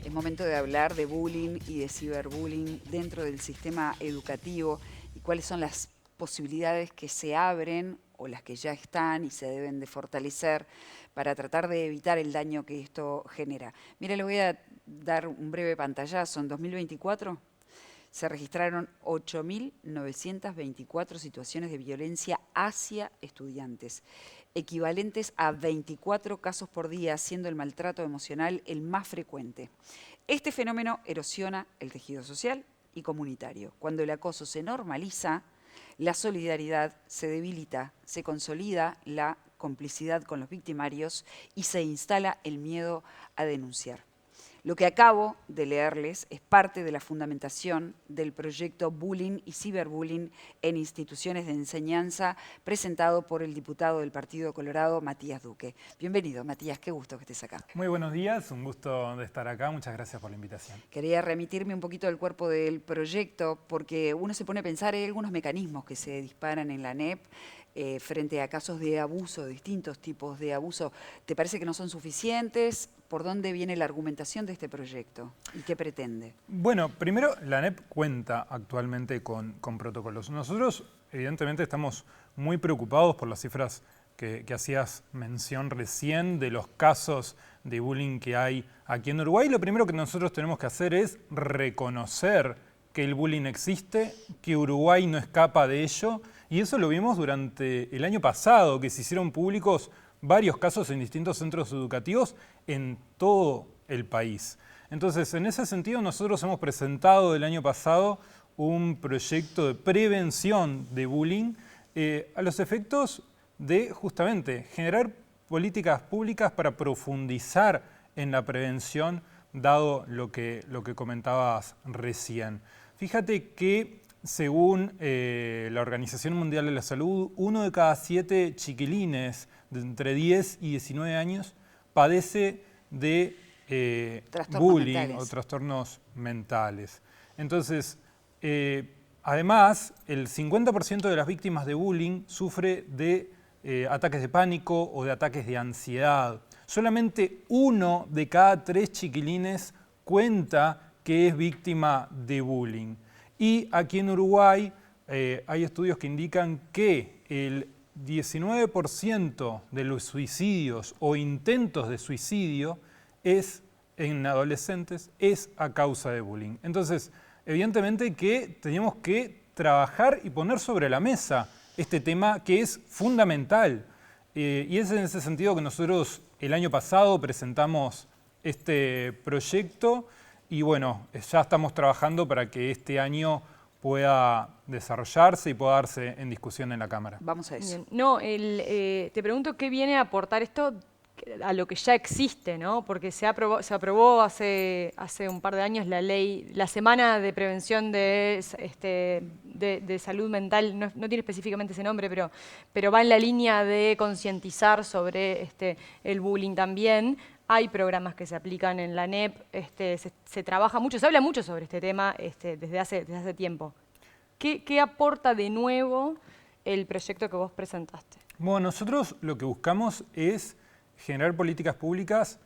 Es momento de hablar de bullying y de ciberbullying dentro del sistema educativo y cuáles son las posibilidades que se abren o las que ya están y se deben de fortalecer para tratar de evitar el daño que esto genera. Mire, les voy a dar un breve pantallazo. En 2024 se registraron 8.924 situaciones de violencia hacia estudiantes, equivalentes a 24 casos por día, siendo el maltrato emocional el más frecuente. Este fenómeno erosiona el tejido social y comunitario. Cuando el acoso se normaliza, la solidaridad se debilita, se consolida la complicidad con los victimarios y se instala el miedo a denunciar. Lo que acabo de leerles es parte de la fundamentación del proyecto Bullying y Ciberbullying en instituciones de enseñanza presentado por el diputado del Partido Colorado, Matías Duque. Bienvenido, Matías, qué gusto que estés acá. Muy buenos días, un gusto de estar acá, muchas gracias por la invitación. Quería remitirme un poquito del cuerpo del proyecto porque uno se pone a pensar, hay algunos mecanismos que se disparan en la ANEP frente a casos de abuso, de distintos tipos de abuso. ¿Te parece que no son suficientes? ¿Por dónde viene la argumentación de este proyecto y qué pretende? Bueno, primero, la ANEP cuenta actualmente con protocolos. Nosotros, evidentemente, estamos muy preocupados por las cifras que hacías mención recién de los casos de bullying que hay aquí en Uruguay. Lo primero que nosotros tenemos que hacer es reconocer que el bullying existe, que Uruguay no escapa de ello, y eso lo vimos durante el año pasado, que se hicieron públicos varios casos en distintos centros educativos en todo el país. Entonces, en ese sentido, nosotros hemos presentado el año pasado un proyecto de prevención de bullying a los efectos de justamente generar políticas públicas para profundizar en la prevención, dado lo que comentabas recién. Fíjate que según la Organización Mundial de la Salud, 1 de cada 7 chiquilines de entre 10 y 19 años padece de bullying mentales o trastornos mentales. Entonces, además, el 50% de las víctimas de bullying sufre de ataques de pánico o de ataques de ansiedad. Solamente 1 de cada 3 chiquilines cuenta que es víctima de bullying. Y aquí en Uruguay hay estudios que indican que el 19% de los suicidios o intentos de suicidio en adolescentes es a causa de bullying. Entonces, evidentemente que tenemos que trabajar y poner sobre la mesa este tema que es fundamental. Y es en ese sentido que nosotros el año pasado presentamos este proyecto y bueno, ya estamos trabajando para que este año pueda desarrollarse y pueda darse en discusión en la Cámara. Vamos a eso. Bien. No, te pregunto qué viene a aportar esto a lo que ya existe, ¿no? Porque se aprobó hace un par de años la ley, la Semana de Prevención de Salud Mental, no tiene específicamente ese nombre, pero va en la línea de concientizar sobre el bullying también. Hay programas que se aplican en la ANEP, se trabaja mucho, se habla mucho sobre este tema desde hace tiempo. ¿Qué aporta de nuevo el proyecto que vos presentaste? Bueno, nosotros lo que buscamos es generar políticas públicas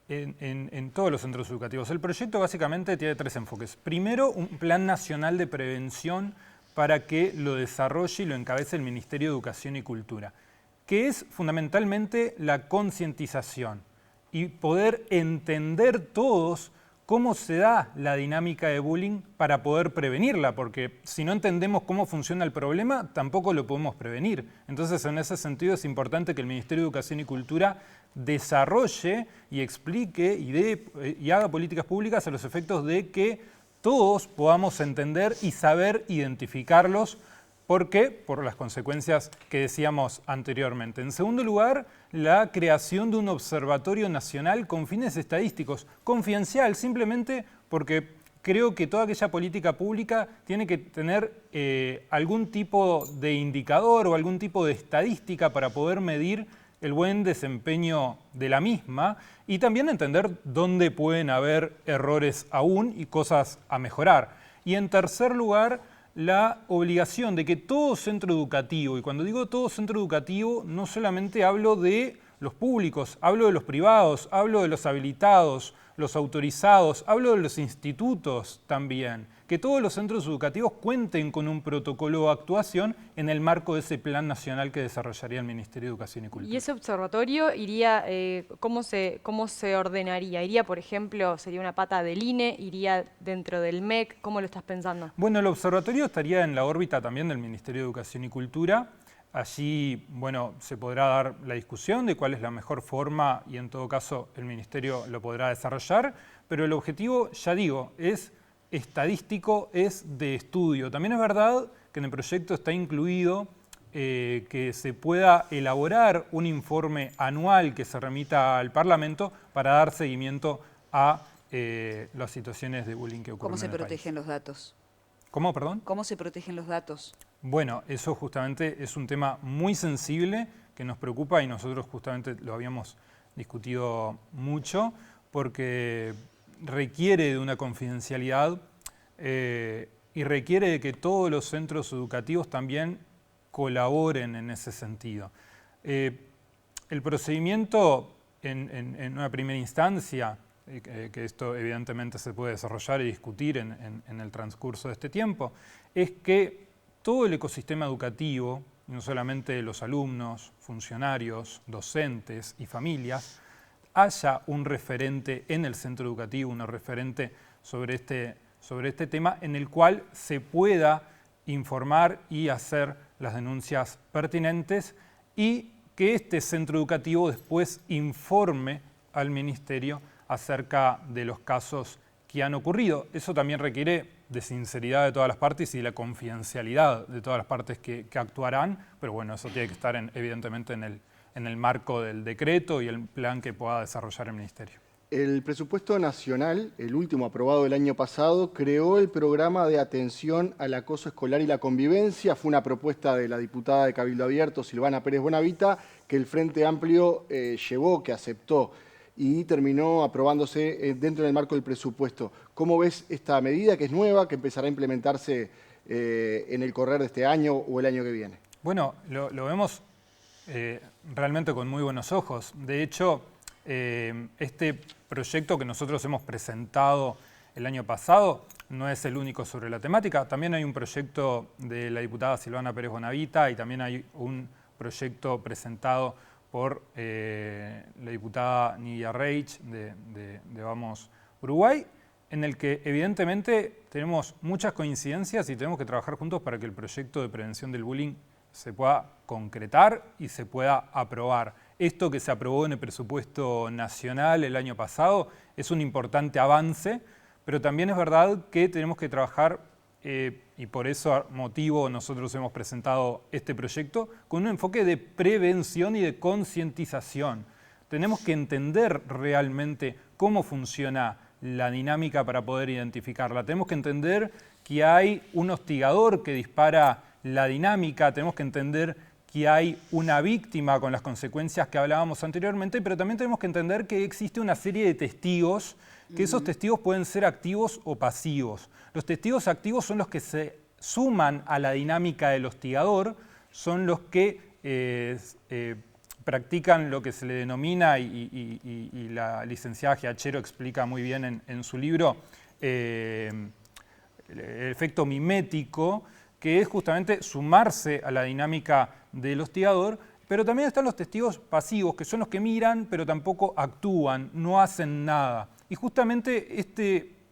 en todos los centros educativos. El proyecto básicamente tiene 3 enfoques. Primero, un plan nacional de prevención para que lo desarrolle y lo encabece el Ministerio de Educación y Cultura, que es fundamentalmente la concientización y poder entender todos cómo se da la dinámica de bullying para poder prevenirla, porque si no entendemos cómo funciona el problema, tampoco lo podemos prevenir. Entonces, en ese sentido es importante que el Ministerio de Educación y Cultura desarrolle y explique y haga políticas públicas a los efectos de que todos podamos entender y saber identificarlos. ¿Por qué? Por las consecuencias que decíamos anteriormente. En segundo lugar, la creación de un observatorio nacional con fines estadísticos, confidencial, simplemente porque creo que toda aquella política pública tiene que tener algún tipo de indicador o algún tipo de estadística para poder medir el buen desempeño de la misma y también entender dónde pueden haber errores aún y cosas a mejorar. Y en tercer lugar, la obligación de que todo centro educativo, y cuando digo todo centro educativo no solamente hablo de los públicos, hablo de los privados, hablo de los habilitados, los autorizados, hablo de los institutos también, que todos los centros educativos cuenten con un protocolo de actuación en el marco de ese plan nacional que desarrollaría el Ministerio de Educación y Cultura. ¿Y ese observatorio iría, cómo se ordenaría? ¿Iría, por ejemplo, sería una pata del INE? ¿Iría dentro del MEC? ¿Cómo lo estás pensando? Bueno, el observatorio estaría en la órbita también del Ministerio de Educación y Cultura. Allí, bueno, se podrá dar la discusión de cuál es la mejor forma y en todo caso el Ministerio lo podrá desarrollar, pero el objetivo, ya digo, es estadístico, es de estudio. También es verdad que en el proyecto está incluido que se pueda elaborar un informe anual que se remita al Parlamento para dar seguimiento a las situaciones de bullying que ocurren ¿Cómo se en el país. protegen los datos? ¿Cómo, perdón? ¿Cómo se protegen los datos? Bueno, eso justamente es un tema muy sensible que nos preocupa y nosotros justamente lo habíamos discutido mucho porque requiere de una confidencialidad y requiere de que todos los centros educativos también colaboren en ese sentido. El procedimiento en una primera instancia, que esto evidentemente se puede desarrollar y discutir en el transcurso de este tiempo, es que todo el ecosistema educativo, no solamente los alumnos, funcionarios, docentes y familias, haya un referente en el centro educativo, un referente sobre este tema en el cual se pueda informar y hacer las denuncias pertinentes y que este centro educativo después informe al Ministerio acerca de los casos que han ocurrido. Eso también requiere de sinceridad de todas las partes y de la confidencialidad de todas las partes que actuarán, pero bueno, eso tiene que estar evidentemente en el marco del decreto y el plan que pueda desarrollar el Ministerio. El presupuesto nacional, el último aprobado el año pasado, creó el programa de atención al acoso escolar y la convivencia. Fue una propuesta de la diputada de Cabildo Abierto, Silvana Pérez Bonavita, que el Frente Amplio llevó, que aceptó y terminó aprobándose dentro del marco del presupuesto. ¿Cómo ves esta medida que es nueva, que empezará a implementarse en el correr de este año o el año que viene? Bueno, lo vemos realmente con muy buenos ojos. De hecho, este proyecto que nosotros hemos presentado el año pasado no es el único sobre la temática. También hay un proyecto de la diputada Silvana Pérez Bonavita y también hay un proyecto presentado por la diputada Nidia Reich de Vamos Uruguay, en el que evidentemente tenemos muchas coincidencias y tenemos que trabajar juntos para que el proyecto de prevención del bullying se pueda concretar y se pueda aprobar. Esto que se aprobó en el presupuesto nacional el año pasado es un importante avance, pero también es verdad que tenemos que trabajar, y por eso motivo nosotros hemos presentado este proyecto, con un enfoque de prevención y de concientización. Tenemos que entender realmente cómo funciona la dinámica para poder identificarla. Tenemos que entender que hay un hostigador que dispara la dinámica, tenemos que entender que hay una víctima con las consecuencias que hablábamos anteriormente, pero también tenemos que entender que existe una serie de testigos, que esos testigos pueden ser activos o pasivos. Los testigos activos son los que se suman a la dinámica del hostigador, son los que practican lo que se le denomina, y la licenciada Giachero explica muy bien en su libro, el efecto mimético, que es justamente sumarse a la dinámica del hostigador, pero también están los testigos pasivos, que son los que miran, pero tampoco actúan, no hacen nada. Y justamente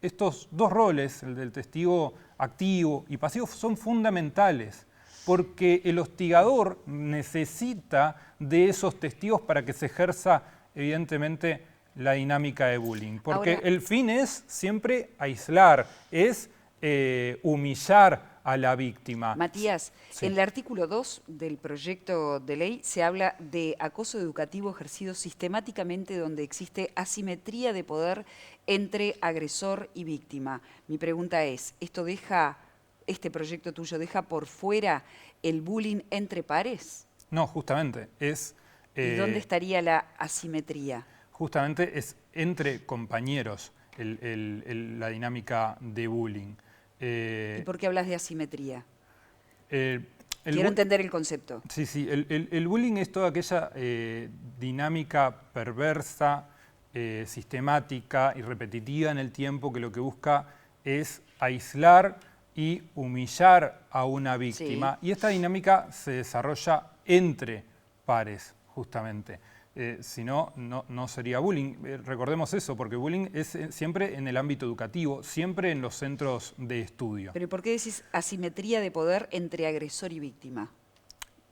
estos dos roles, el del testigo activo y pasivo, son fundamentales, porque el hostigador necesita de esos testigos para que se ejerza, evidentemente, la dinámica de bullying. Porque ahora, el fin es siempre aislar, es humillar a la víctima. Matías, sí. En el artículo 2 del proyecto de ley se habla de acoso educativo ejercido sistemáticamente donde existe asimetría de poder entre agresor y víctima. Mi pregunta es, ¿este proyecto tuyo deja por fuera el bullying entre pares? No, justamente es... ¿Y dónde estaría la asimetría? Justamente es entre compañeros la dinámica de bullying. ¿Y por qué hablas de asimetría? Quiero entender el concepto. Sí, sí. El bullying es toda aquella dinámica perversa sistemática y repetitiva en el tiempo que lo que busca es aislar y humillar a una víctima. Sí. Y esta dinámica se desarrolla entre pares, justamente. Si no, no sería bullying. Recordemos eso, porque bullying es siempre en el ámbito educativo, siempre en los centros de estudio. Pero ¿por qué decís asimetría de poder entre agresor y víctima?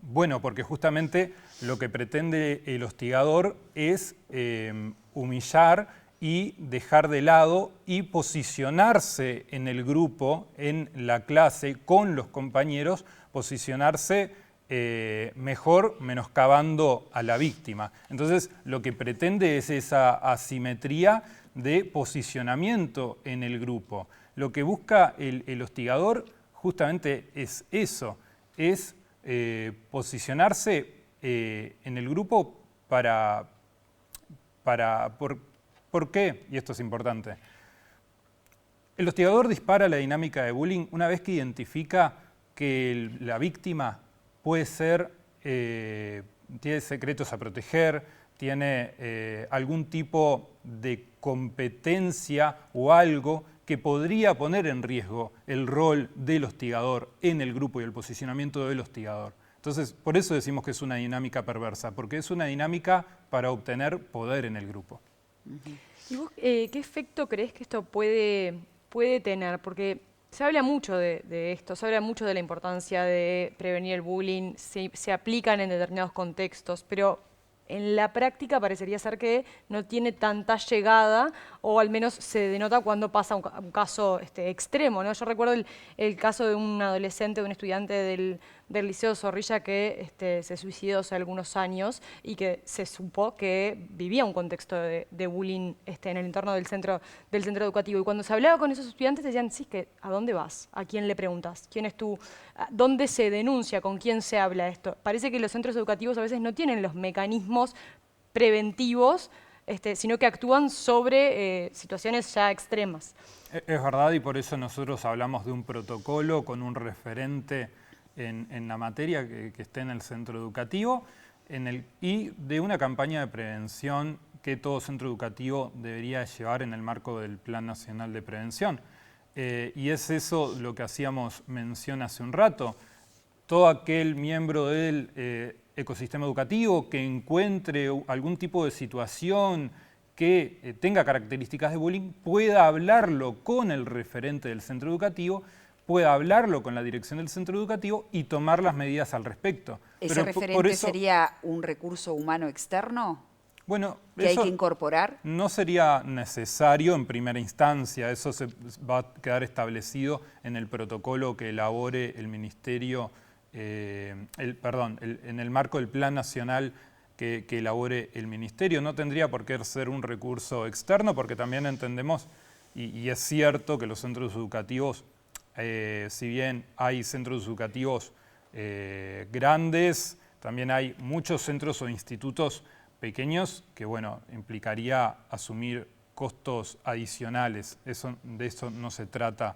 Bueno, porque justamente lo que pretende el hostigador es humillar y dejar de lado y posicionarse en el grupo, en la clase, con los compañeros, posicionarse mejor menoscabando a la víctima. Entonces, lo que pretende es esa asimetría de posicionamiento en el grupo. Lo que busca el hostigador justamente es eso, es posicionarse en el grupo ¿por qué? Y esto es importante. El hostigador dispara la dinámica de bullying una vez que identifica que la víctima puede ser, tiene secretos a proteger, tiene algún tipo de competencia o algo que podría poner en riesgo el rol del hostigador en el grupo y el posicionamiento del hostigador. Entonces, por eso decimos que es una dinámica perversa, porque es una dinámica para obtener poder en el grupo. ¿Y vos qué efecto crees que esto puede tener? Porque se habla mucho de esto, se habla mucho de la importancia de prevenir el bullying, se aplican en determinados contextos, pero en la práctica parecería ser que no tiene tanta llegada, o al menos se denota cuando pasa un caso extremo, ¿no? Yo recuerdo el caso de un adolescente, de un estudiante del Liceo Zorrilla que se suicidó hace algunos años y que se supo que vivía un contexto de bullying en el entorno del centro educativo. Y cuando se hablaba con esos estudiantes decían, sí, que ¿a dónde vas? ¿A quién le preguntas? ¿Quién es tú? ¿Dónde se denuncia? ¿Con quién se habla esto? Parece que los centros educativos a veces no tienen los mecanismos preventivos, sino que actúan sobre situaciones ya extremas. Es verdad, y por eso nosotros hablamos de un protocolo con un referente en la materia que esté en el centro educativo y de una campaña de prevención que todo centro educativo debería llevar en el marco del Plan Nacional de Prevención. Y es eso lo que hacíamos mención hace un rato. Todo aquel miembro del ecosistema educativo que encuentre algún tipo de situación que tenga características de bullying pueda hablarlo con el referente del centro educativo, pueda hablarlo con la dirección del centro educativo y tomar las medidas al respecto. ¿Ese referente sería un recurso humano externo? Bueno, ¿Que hay que incorporar? No sería necesario en primera instancia, eso se va a quedar establecido en el protocolo que elabore el Ministerio, en el marco del Plan Nacional que elabore el Ministerio. No tendría por qué ser un recurso externo, porque también entendemos, y es cierto que los centros educativos, si bien hay centros educativos grandes, también hay muchos centros o institutos pequeños que, bueno, implicaría asumir costos adicionales. De eso no se trata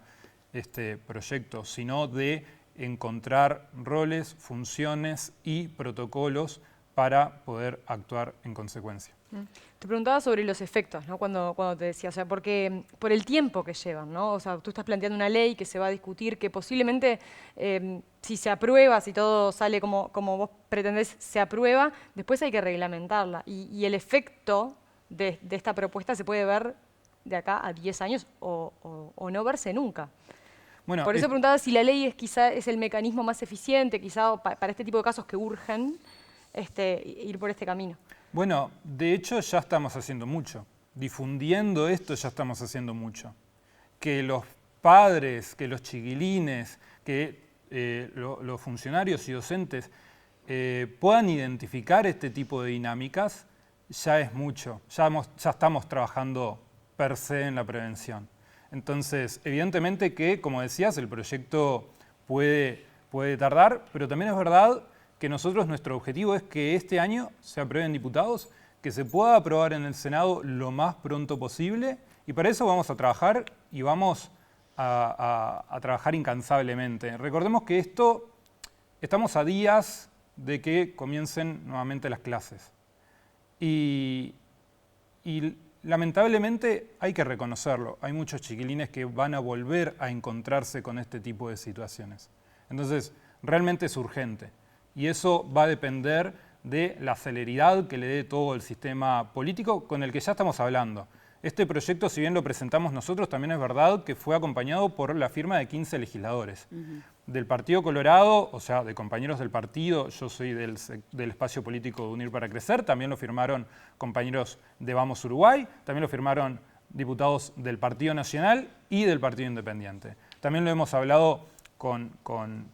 este proyecto, sino de encontrar roles, funciones y protocolos para poder actuar en consecuencia. Te preguntaba sobre los efectos, ¿no? Cuando te decía, o sea, porque por el tiempo que llevan, ¿no? O sea, tú estás planteando una ley que se va a discutir, que posiblemente, si se aprueba, si todo sale como vos pretendés, se aprueba, después hay que reglamentarla. Y el efecto de esta propuesta se puede ver de acá a 10 años o no verse nunca. Bueno, por eso preguntaba si la ley quizá es el mecanismo más eficiente, quizá para este tipo de casos que urgen, ir por este camino. Bueno, de hecho ya estamos haciendo mucho. Difundiendo esto ya estamos haciendo mucho. Que los padres, que los chiquilines, que los funcionarios y docentes puedan identificar este tipo de dinámicas ya es mucho. Ya estamos trabajando per se en la prevención. Entonces, evidentemente que, como decías, el proyecto puede tardar, pero también es verdad que nuestro objetivo es que este año se apruebe en diputados, que se pueda aprobar en el Senado lo más pronto posible, y para eso vamos a trabajar y vamos a trabajar incansablemente. Recordemos que estamos a días de que comiencen nuevamente las clases. Y lamentablemente hay que reconocerlo, hay muchos chiquilines que van a volver a encontrarse con este tipo de situaciones. Entonces, realmente es urgente y eso va a depender de la celeridad que le dé todo el sistema político con el que ya estamos hablando. Este proyecto, si bien lo presentamos nosotros, también es verdad que fue acompañado por la firma de 15 legisladores. Del Partido Colorado, o sea, de compañeros del partido, yo soy del espacio político de Unir para Crecer, también lo firmaron compañeros de Vamos Uruguay, también lo firmaron diputados del Partido Nacional y del Partido Independiente. También lo hemos hablado con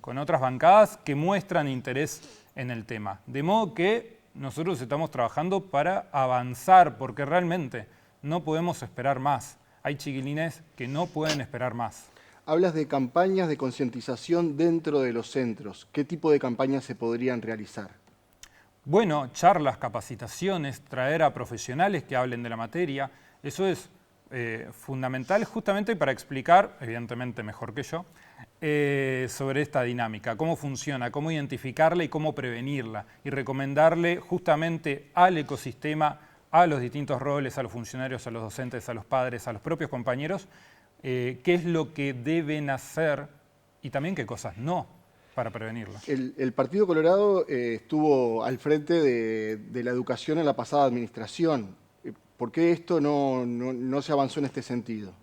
otras bancadas que muestran interés en el tema. De modo que nosotros estamos trabajando para avanzar, porque realmente no podemos esperar más. Hay chiquilines que no pueden esperar más. Hablas de campañas de concientización dentro de los centros. ¿Qué tipo de campañas se podrían realizar? Bueno, charlas, capacitaciones, traer a profesionales que hablen de la materia. Eso es fundamental justamente para explicar, evidentemente mejor que yo, sobre esta dinámica, cómo funciona, cómo identificarla y cómo prevenirla. Y recomendarle justamente al ecosistema, a los distintos roles, a los funcionarios, a los docentes, a los padres, a los propios compañeros, qué es lo que deben hacer y también qué cosas no para prevenirla. El Partido Colorado estuvo al frente de la educación en la pasada administración. ¿Por qué esto no se avanzó en este sentido?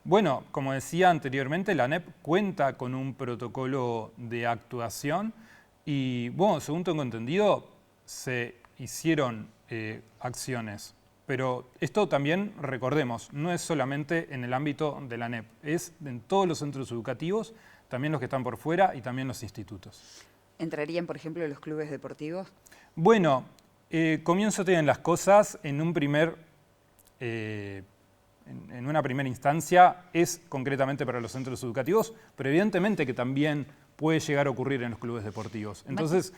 Bueno, como decía anteriormente, la ANEP cuenta con un protocolo de actuación y, bueno, según tengo entendido, se hicieron acciones. Pero esto también, recordemos, no es solamente en el ámbito de la ANEP, es en todos los centros educativos, también los que están por fuera y también los institutos. ¿Entrarían, por ejemplo, los clubes deportivos? Bueno, comienzo bien las cosas en una primera instancia, es concretamente para los centros educativos, pero evidentemente que también puede llegar a ocurrir en los clubes deportivos. Entonces,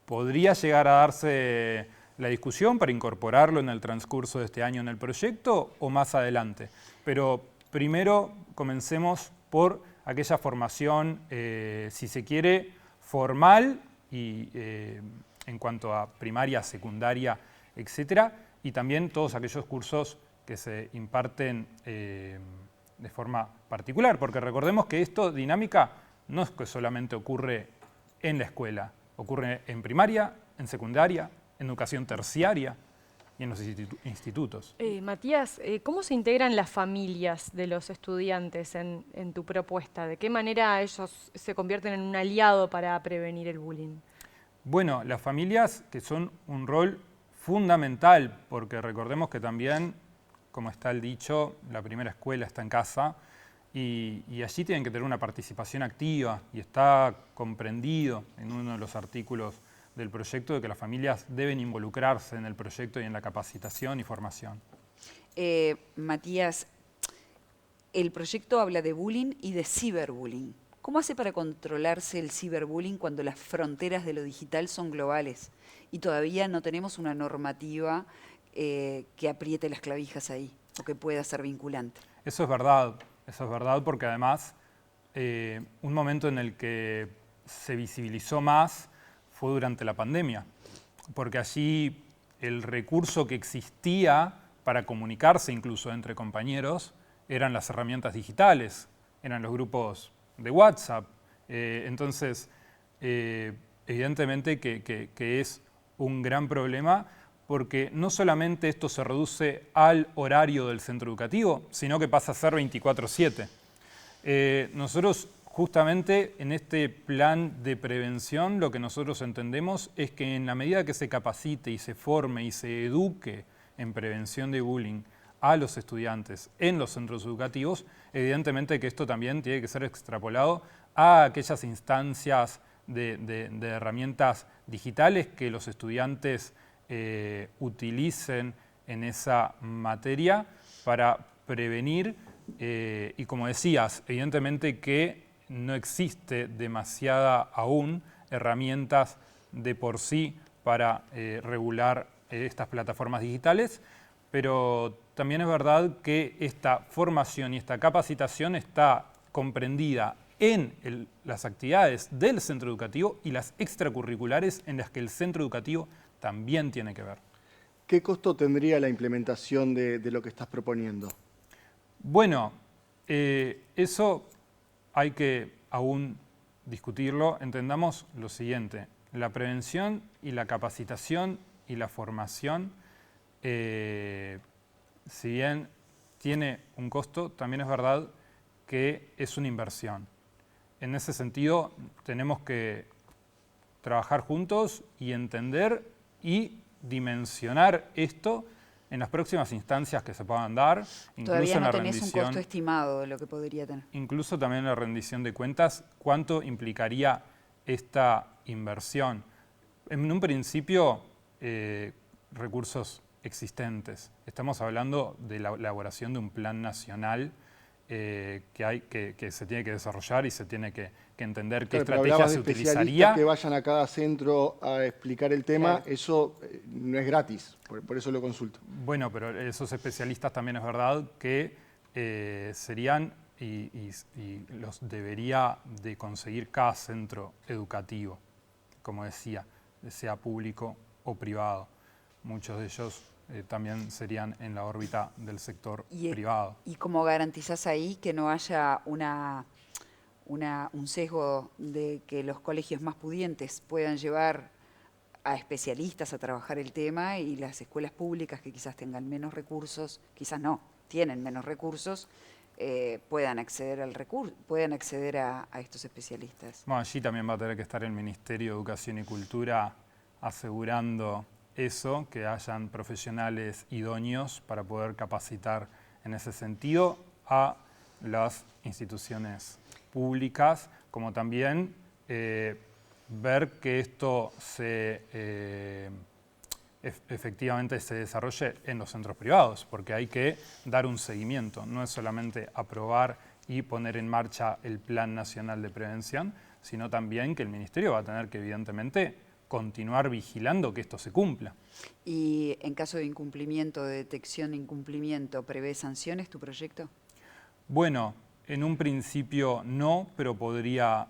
podría llegar a darse la discusión para incorporarlo en el transcurso de este año en el proyecto o más adelante. Pero primero comencemos por aquella formación, si se quiere, formal y en cuanto a primaria, secundaria, etcétera, y también todos aquellos cursos que se imparten de forma particular, porque recordemos que esto, dinámica, no es que solamente ocurre en la escuela, ocurre en primaria, en secundaria, en educación terciaria y en los institutos. Matías, ¿cómo se integran las familias de los estudiantes en tu propuesta? ¿De qué manera ellos se convierten en un aliado para prevenir el bullying? Bueno, las familias que son un rol fundamental, porque recordemos que también, como está el dicho, la primera escuela está en casa y allí tienen que tener una participación activa y está comprendido en uno de los artículos del proyecto de que las familias deben involucrarse en el proyecto y en la capacitación y formación. Matías, el proyecto habla de bullying y de ciberbullying. ¿Cómo hace para controlarse el ciberbullying cuando las fronteras de lo digital son globales y todavía no tenemos una normativa que apriete las clavijas ahí o que pueda ser vinculante? Eso es verdad porque además un momento en el que se visibilizó más fue durante la pandemia, porque allí el recurso que existía para comunicarse incluso entre compañeros eran las herramientas digitales, eran los grupos de WhatsApp. Entonces, evidentemente que es un gran problema porque no solamente esto se reduce al horario del centro educativo, sino que pasa a ser 24/7. Nosotros justamente en este plan de prevención lo que nosotros entendemos es que en la medida que se capacite y se forme y se eduque en prevención de bullying a los estudiantes en los centros educativos, evidentemente que esto también tiene que ser extrapolado a aquellas instancias de herramientas digitales que los estudiantes utilicen en esa materia para prevenir y como decías, evidentemente que no existe demasiada aún herramientas de por sí para regular estas plataformas digitales, pero también es verdad que esta formación y esta capacitación está comprendida en las actividades del centro educativo y las extracurriculares en las que el centro educativo también tiene que ver. ¿Qué costo tendría la implementación de lo que estás proponiendo? Bueno, eso hay que aún discutirlo. Entendamos lo siguiente: la prevención y la capacitación y la formación, si bien tiene un costo, también es verdad que es una inversión. En ese sentido, tenemos que trabajar juntos y entender y dimensionar esto en las próximas instancias que se puedan dar, incluso Todavía en no la tenés un rendición, costo estimado de lo que podría tener. incluso también en la rendición de cuentas, cuánto implicaría esta inversión. En un principio, recursos existentes. Estamos hablando de la elaboración de un plan nacional que se tiene que desarrollar y se tiene que entender qué Claro, pero estrategia hablabas de se especialistas utilizaría. que vayan a cada centro a explicar el tema. Claro. Eso no es gratis, por eso lo consulto. Bueno, pero esos especialistas también es verdad que serían y los debería de conseguir cada centro educativo, como decía, sea público o privado. Muchos de ellos también serían en la órbita del sector privado. ¿Y cómo garantizás ahí que no haya un sesgo de que los colegios más pudientes puedan llevar a especialistas a trabajar el tema y las escuelas públicas que quizás tengan menos recursos, quizás no, tienen menos recursos, puedan acceder a estos especialistas? Bueno, allí también va a tener que estar el Ministerio de Educación y Cultura asegurando eso, que hayan profesionales idóneos para poder capacitar en ese sentido a las instituciones públicas, como también ver que esto efectivamente se desarrolle en los centros privados, porque hay que dar un seguimiento, no es solamente aprobar y poner en marcha el Plan Nacional de Prevención, sino también que el Ministerio va a tener que evidentemente continuar vigilando que esto se cumpla. Y en caso de incumplimiento, de detección de incumplimiento, ¿prevé sanciones tu proyecto? Bueno, en un principio no, pero podría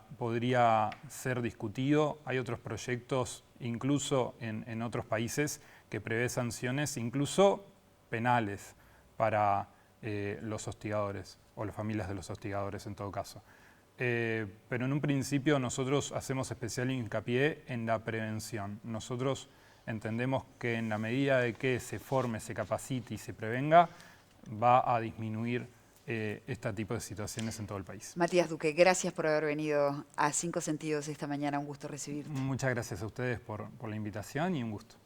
ser discutido. Hay otros proyectos, incluso en otros países, que prevé sanciones, incluso penales, para los hostigadores, o las familias de los hostigadores en todo caso. Pero en un principio nosotros hacemos especial hincapié en la prevención. Nosotros entendemos que en la medida de que se forme, se capacite y se prevenga, va a disminuir este tipo de situaciones en todo el país. Matías Duque, gracias por haber venido a Cinco Sentidos esta mañana. Un gusto recibirte. Muchas gracias a ustedes por la invitación y un gusto.